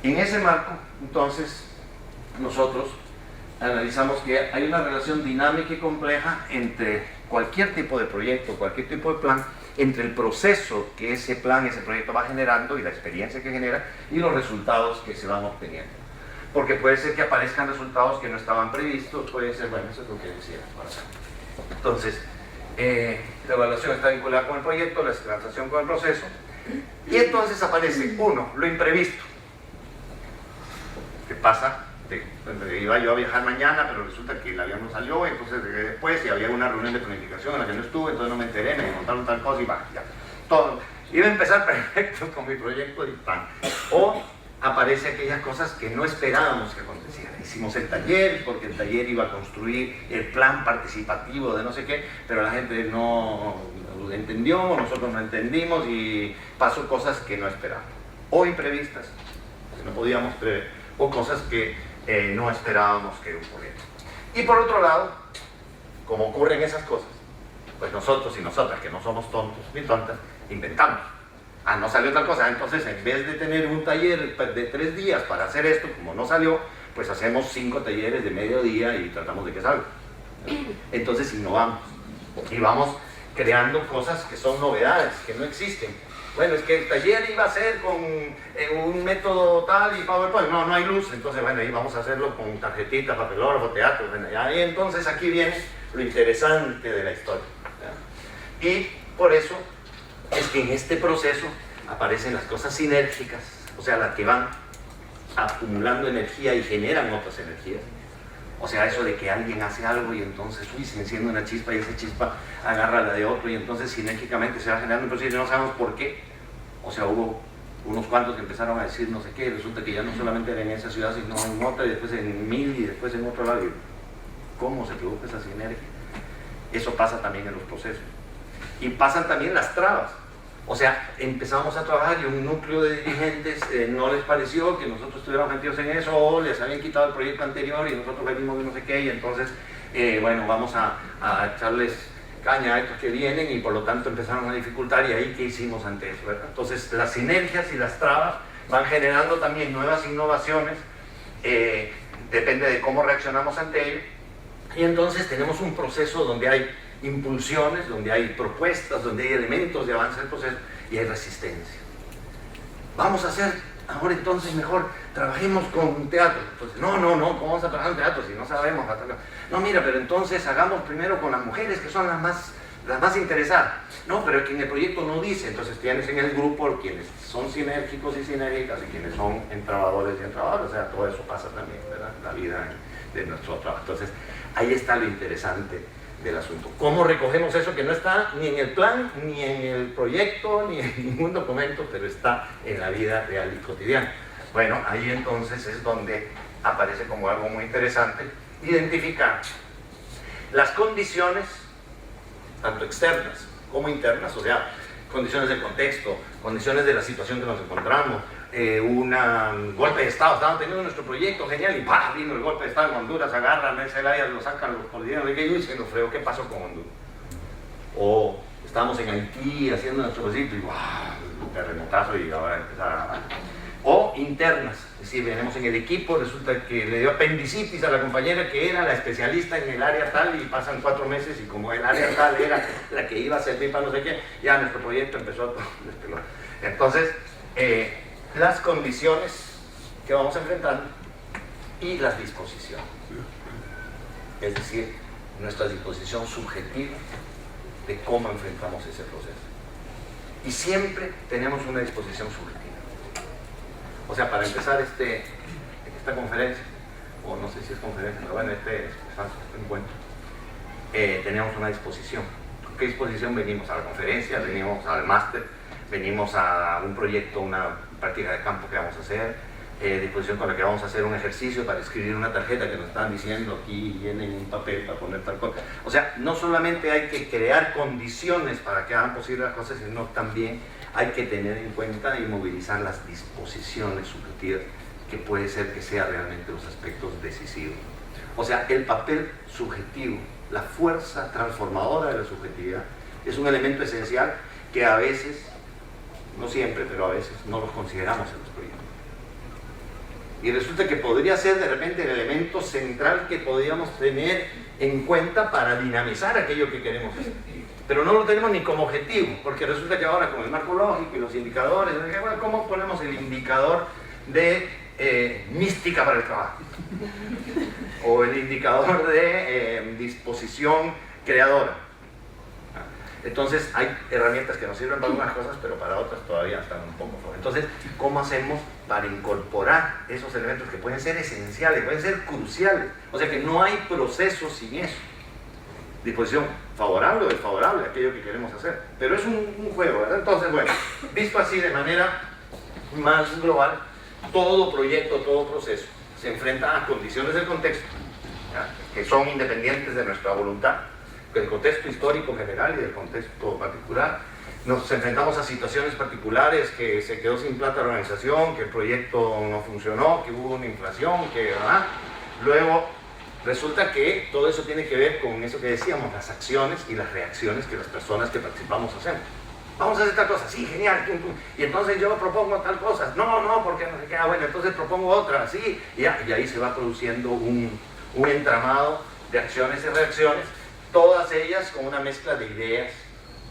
En ese marco, entonces, nosotros analizamos que hay una relación dinámica y compleja entre cualquier tipo de proyecto, cualquier tipo de plan, entre el proceso que ese plan, ese proyecto va generando y la experiencia que genera y los resultados que se van obteniendo. Porque puede ser que aparezcan resultados que no estaban previstos, puede ser, bueno, eso es lo que decía. Entonces, la evaluación está vinculada con el proyecto, la transacción con el proceso, y entonces aparece, uno, lo imprevisto. ¿Qué pasa? Iba yo a viajar mañana, pero resulta que el avión no salió, entonces después, y había una reunión de planificación en la que no estuve, entonces no me enteré, me montaron tal cosa y va, ya, todo. Iba a empezar perfecto con mi proyecto y pan. O aparece aquellas cosas que no esperábamos que acontecieran. Hicimos el taller, porque el taller iba a construir el plan participativo de no sé qué, pero la gente no lo entendió, nosotros no entendimos y pasó cosas que no esperábamos. O imprevistas, que no podíamos prever, o cosas que no esperábamos que ocurrieran. Y por otro lado, como ocurren esas cosas, pues nosotros y nosotras, que no somos tontos ni tontas, inventamos. Ah, no salió tal cosa, entonces en vez de tener un taller de 3 días para hacer esto, como no salió, pues hacemos 5 talleres de mediodía y tratamos de que salga. Entonces innovamos y vamos creando cosas que son novedades, que no existen. Bueno, es que el taller iba a ser con un método tal y PowerPoint, no hay luz, entonces bueno, ahí vamos a hacerlo con tarjetitas, papelógrafo, teatro, bueno, y entonces aquí viene lo interesante de la historia, ¿ya? Y por eso es que en este proceso aparecen las cosas sinérgicas, o sea, las que van acumulando energía y generan otras energías. O sea, eso de que alguien hace algo y entonces, se enciende una chispa y esa chispa agarra la de otro y entonces sinérgicamente se va generando un proceso y no sabemos por qué. O sea, hubo unos cuantos que empezaron a decir no sé qué, resulta que ya no solamente era en esa ciudad, sino en otra, y después en 1000 y después en otro lado. ¿Cómo se produce esa sinergia? Eso pasa también en los procesos. Y pasan también las trabas. O sea, empezamos a trabajar y un núcleo de dirigentes no les pareció que nosotros estuviéramos metidos en eso, o les habían quitado el proyecto anterior y nosotros venimos de no sé qué, y entonces, bueno, vamos a echarles caña a estos que vienen, y por lo tanto empezaron a dificultar, y ahí ¿qué hicimos ante eso, verdad? Entonces las sinergias y las trabas van generando también nuevas innovaciones, depende de cómo reaccionamos ante ello, y entonces tenemos un proceso donde hay impulsiones, donde hay propuestas, donde hay elementos de avance del proceso y hay resistencia. Vamos a hacer, ahora entonces mejor, trabajemos con teatro. Entonces, no, ¿cómo vamos a trabajar en teatro si no sabemos? No, mira, pero entonces hagamos primero con las mujeres que son las más interesadas. No, pero es que en el proyecto no dice, entonces tienes en el grupo quienes son sinérgicos y sinérgicas y quienes son entrabadores y entrabadoras, o sea, todo eso pasa también, ¿verdad? La vida de nuestro trabajo. Entonces, ahí está lo interesante del asunto. ¿Cómo recogemos eso que no está ni en el plan, ni en el proyecto, ni en ningún documento, pero está en la vida real y cotidiana? Bueno, ahí entonces es donde aparece como algo muy interesante identificar las condiciones, tanto externas como internas, o sea, condiciones del contexto, condiciones de la situación que nos encontramos, un golpe de Estado, estábamos teniendo nuestro proyecto genial y ¡pah! Vino el golpe de Estado en Honduras, agarran ese área, lo sacan los cordilleros de Guayú y se nos fregó, ¿qué pasó con Honduras? O estábamos en Haití haciendo nuestro proyecto y ¡wow! Terremotazo y ahora empezar a... O internas, es decir, venimos en el equipo, resulta que le dio apendicitis a la compañera que era la especialista en el área tal y pasan 4 meses y como el área tal era la que iba a servir para no sé qué, ya nuestro proyecto empezó a... Entonces, las condiciones que vamos a enfrentar y las disposiciones, es decir, nuestra disposición subjetiva de cómo enfrentamos ese proceso. Y siempre tenemos una disposición subjetiva. O sea, para empezar esta conferencia, o no sé si es conferencia, pero bueno, este encuentro, tenemos una disposición. ¿Con qué disposición venimos? A la conferencia, venimos al máster, venimos a un proyecto, una práctica de campo que vamos a hacer, disposición con la que vamos a hacer un ejercicio para escribir una tarjeta que nos están diciendo aquí, viene en un papel para poner tal cosa. O sea, no solamente hay que crear condiciones para que hagan posible las cosas, sino también hay que tener en cuenta y movilizar las disposiciones subjetivas, que puede ser que sea realmente los aspectos decisivos. O sea, el papel subjetivo, la fuerza transformadora de la subjetividad, es un elemento esencial que a veces, no siempre, pero a veces no los consideramos en los proyectos. Y resulta que podría ser de repente el elemento central que podríamos tener en cuenta para dinamizar aquello que queremos hacer. Pero no lo tenemos ni como objetivo, porque resulta que ahora con el marco lógico y los indicadores, bueno, ¿cómo ponemos el indicador de mística para el trabajo? O el indicador de disposición creadora. Entonces hay herramientas que nos sirven para algunas cosas, pero para otras todavía están un poco fuera. Entonces, ¿cómo hacemos para incorporar esos elementos que pueden ser esenciales, pueden ser cruciales? O sea que no hay proceso sin eso. Disposición favorable o desfavorable, aquello que queremos hacer. Pero es un juego, ¿verdad? Entonces, bueno, visto así de manera más global, todo proyecto, todo proceso se enfrenta a condiciones del contexto, ¿ya?, que son independientes de nuestra voluntad, del contexto histórico general y del contexto particular. Nos enfrentamos a situaciones particulares, que se quedó sin plata la organización, que el proyecto no funcionó, que hubo una inflación, que ¿verdad? Luego resulta que todo eso tiene que ver con eso que decíamos, las acciones y las reacciones que las personas que participamos hacemos. Vamos a hacer tal cosa, sí, genial, y entonces yo propongo tal cosa, no, porque no sé qué, bueno, entonces propongo otra, sí, y ahí se va produciendo un entramado de acciones y reacciones, todas ellas con una mezcla de ideas,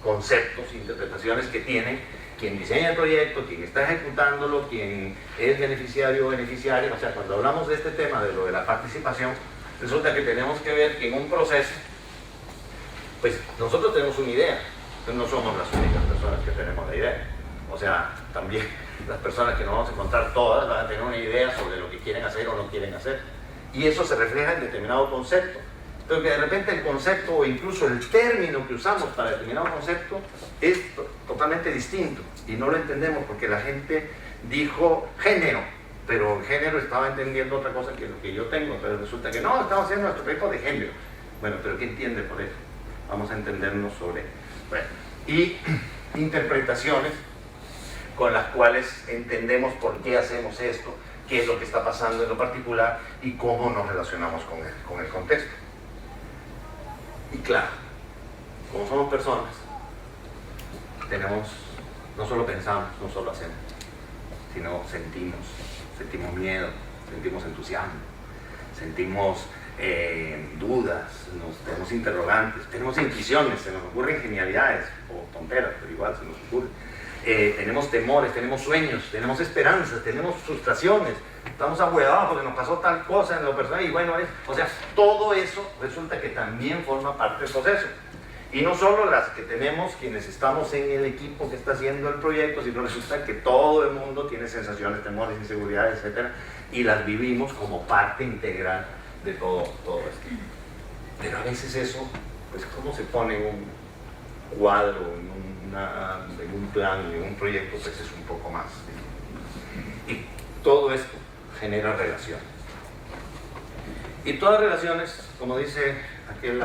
conceptos, interpretaciones que tienen quien diseña el proyecto, quien está ejecutándolo, quien es beneficiario o beneficiaria. O sea, cuando hablamos de este tema, de lo de la participación, resulta que tenemos que ver que en un proceso, pues nosotros tenemos una idea, pero no somos las únicas personas que tenemos la idea. O sea, también las personas que nos vamos a encontrar todas van a tener una idea sobre lo que quieren hacer o no quieren hacer. Y eso se refleja en determinado concepto. Entonces, que de repente el concepto o incluso el término que usamos para determinado concepto es totalmente distinto y no lo entendemos porque la gente dijo género, pero el género estaba entendiendo otra cosa que lo que yo tengo. Entonces resulta que no, estamos haciendo nuestro proyecto de género. Bueno, pero ¿qué entiende por eso? Vamos a entendernos sobre... Bueno, y interpretaciones con las cuales entendemos por qué hacemos esto, qué es lo que está pasando en lo particular y cómo nos relacionamos con el contexto. Y claro, como somos personas, no solo pensamos, no solo hacemos, sino sentimos miedo, sentimos entusiasmo, sentimos dudas, tenemos interrogantes, tenemos intuiciones, se nos ocurren genialidades o tonteras, pero igual se nos ocurre. Tenemos temores, tenemos sueños, tenemos esperanzas, tenemos frustraciones, estamos ahuevados porque nos pasó tal cosa en lo personal y bueno, o sea, todo eso resulta que también forma parte del proceso. Y no solo las que tenemos quienes estamos en el equipo que está haciendo el proyecto, sino resulta que todo el mundo tiene sensaciones, temores, inseguridades, etc. Y las vivimos como parte integral de todo esto. Pero a veces eso, pues cómo se pone en un cuadro, en un plan, en un proyecto, pues es un poco más. Y todo esto genera relaciones. Y todas relaciones, como dice aquel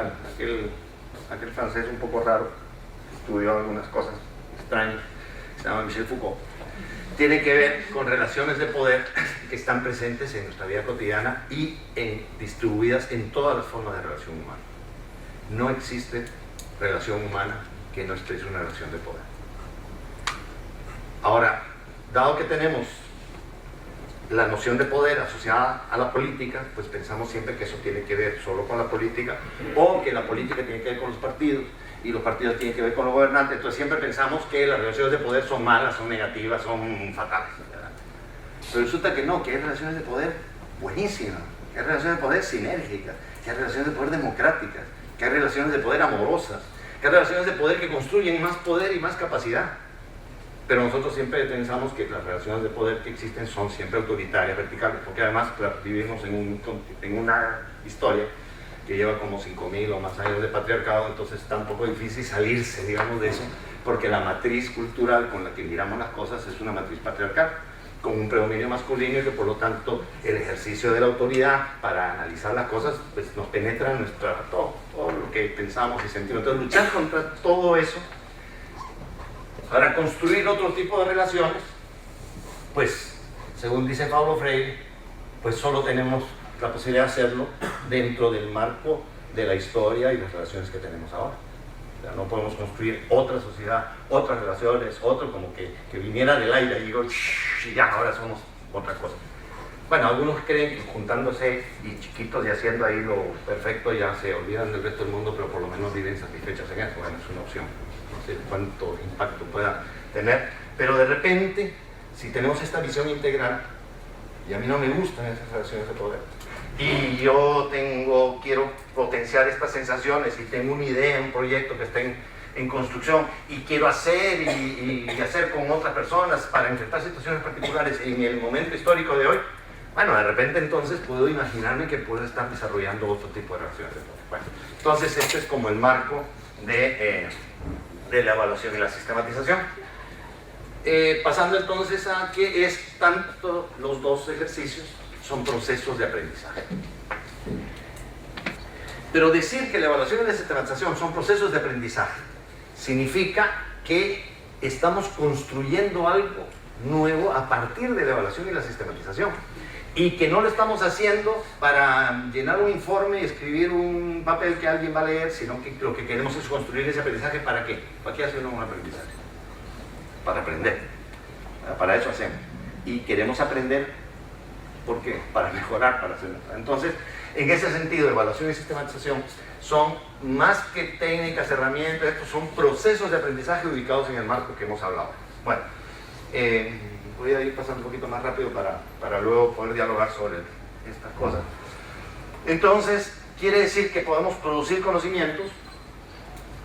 francés un poco raro, que estudió algunas cosas extrañas, se llama Michel Foucault, tiene que ver con relaciones de poder que están presentes en nuestra vida cotidiana y distribuidas en todas las formas de relación humana. No existe relación humana que no exprese una relación de poder. Ahora, dado que tenemos la noción de poder asociada a la política, pues pensamos siempre que eso tiene que ver solo con la política, o que la política tiene que ver con los partidos, y los partidos tienen que ver con los gobernantes. Entonces siempre pensamos que las relaciones de poder son malas, son negativas, son fatales, ¿verdad? Pero resulta que no, que hay relaciones de poder buenísimas, que hay relaciones de poder sinérgicas, que hay relaciones de poder democráticas, que hay relaciones de poder amorosas, que hay relaciones de poder que construyen más poder y más capacidad. Pero nosotros siempre pensamos que las relaciones de poder que existen son siempre autoritarias, verticales, porque además vivimos en una historia que lleva como 5.000 o más años de patriarcado, entonces está un poco difícil salirse, digamos, de eso, porque la matriz cultural con la que miramos las cosas es una matriz patriarcal, con un predominio masculino y que por lo tanto el ejercicio de la autoridad para analizar las cosas pues nos penetra en todo lo que pensamos y sentimos. Entonces luchar contra todo eso para construir otro tipo de relaciones, pues según dice Paulo Freire, pues solo tenemos la posibilidad de hacerlo dentro del marco de la historia y las relaciones que tenemos ahora. O sea, no podemos construir otra sociedad, otras relaciones, otro como que viniera del aire y digo, y ya, ahora somos otra cosa. Bueno, algunos creen que juntándose y chiquitos y haciendo ahí lo perfecto ya se olvidan del resto del mundo, pero por lo menos viven satisfechos en eso. Bueno, es una opción. No sé cuánto impacto pueda tener, pero de repente, si tenemos esta visión integral, y a mí no me gustan esas relaciones de poder, y yo quiero potenciar estas sensaciones y tengo una idea, un proyecto que está en construcción y quiero hacer y hacer con otras personas para enfrentar situaciones particulares en el momento histórico de hoy, bueno, de repente entonces puedo imaginarme que puedo estar desarrollando otro tipo de relaciones de poder. Bueno, entonces este es como el marco de la evaluación y la sistematización. Pasando entonces a qué es tanto los dos ejercicios, son procesos de aprendizaje. Pero decir que la evaluación y la sistematización son procesos de aprendizaje significa que estamos construyendo algo nuevo a partir de la evaluación y la sistematización, y que no lo estamos haciendo para llenar un informe y escribir un papel que alguien va a leer, sino que lo que queremos es construir ese aprendizaje. ¿Para qué? ¿Para qué hacemos un aprendizaje? Para aprender. Para eso hacemos. Y queremos aprender, ¿por qué? Para mejorar, para hacer. Entonces, en ese sentido, evaluación y sistematización son más que técnicas, herramientas, estos son procesos de aprendizaje ubicados en el marco que hemos hablado. Bueno, voy a ir pasando un poquito más rápido para luego poder dialogar sobre estas cosas. Entonces, quiere decir que podemos producir conocimientos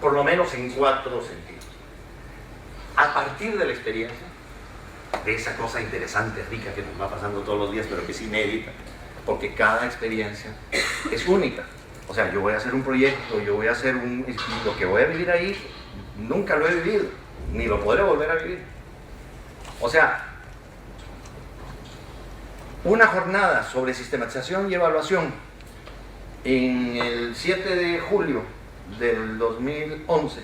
por lo menos en 4 sentidos. A partir de la experiencia, de esa cosa interesante, rica que nos va pasando todos los días, pero que es inédita, porque cada experiencia es única. O sea, yo voy a hacer un proyecto, yo voy a hacer lo que voy a vivir ahí, nunca lo he vivido, ni lo podré volver a vivir. O sea, una jornada sobre sistematización y evaluación en el 7 de julio del 2011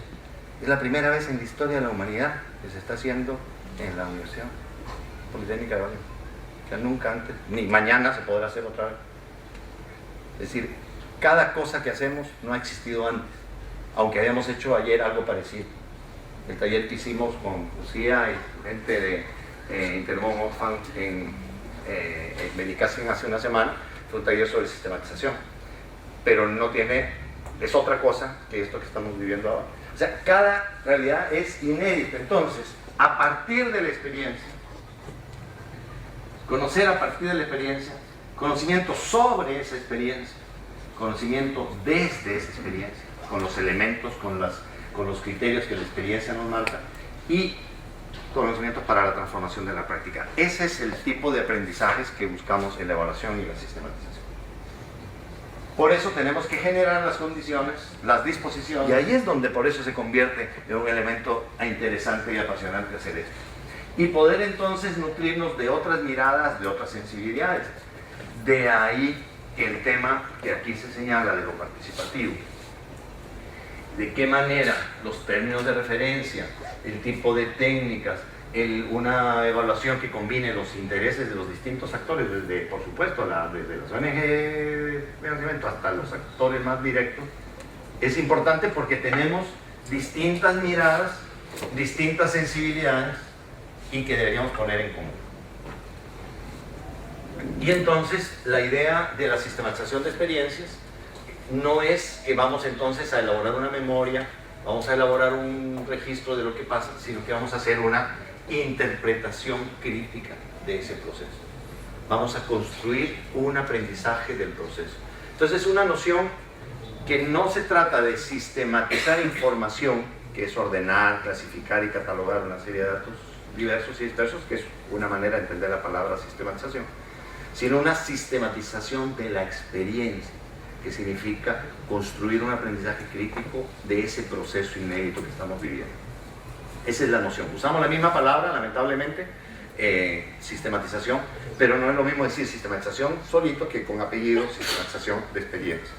es la primera vez en la historia de la humanidad que se está haciendo en la Universidad Politécnica de Valencia. Que nunca antes, ni mañana se podrá hacer otra vez. Es decir, cada cosa que hacemos no ha existido antes, aunque habíamos hecho ayer algo parecido. El taller que hicimos con Lucía y gente de Intermón Oxfam en Benicassim hace una semana fue un taller sobre sistematización, pero no tiene, es otra cosa que esto que estamos viviendo ahora. O sea, cada realidad es inédita. Entonces, a partir de la experiencia, conocer a partir de la experiencia, conocimiento sobre esa experiencia, conocimiento desde esa experiencia, con los elementos, con los criterios que la experiencia nos marca, y conocimiento para la transformación de la práctica. Ese es el tipo de aprendizajes que buscamos en la evaluación y la sistematización. Por eso tenemos que generar las condiciones, las disposiciones, y ahí es donde por eso se convierte en un elemento interesante y apasionante hacer esto. Y poder entonces nutrirnos de otras miradas, de otras sensibilidades. De ahí el tema que aquí se señala de lo participativo. De qué manera los términos de referencia, el tipo de técnicas, una evaluación que combine los intereses de los distintos actores, desde, por supuesto, desde las ONG de financiamiento hasta los actores más directos, es importante porque tenemos distintas miradas, distintas sensibilidades, y que deberíamos poner en común. Y entonces la idea de la sistematización de experiencias no es que vamos entonces a elaborar una memoria, vamos a elaborar un registro de lo que pasa, sino que vamos a hacer una interpretación crítica de ese proceso. Vamos a construir un aprendizaje del proceso. Entonces es una noción que no se trata de sistematizar información, que es ordenar, clasificar y catalogar una serie de datos diversos y dispersos, que es una manera de entender la palabra sistematización, sino una sistematización de la experiencia, que significa construir un aprendizaje crítico de ese proceso inédito que estamos viviendo. Esa es la noción. Usamos la misma palabra, lamentablemente, sistematización, pero no es lo mismo decir sistematización solito que con apellido sistematización de experiencia.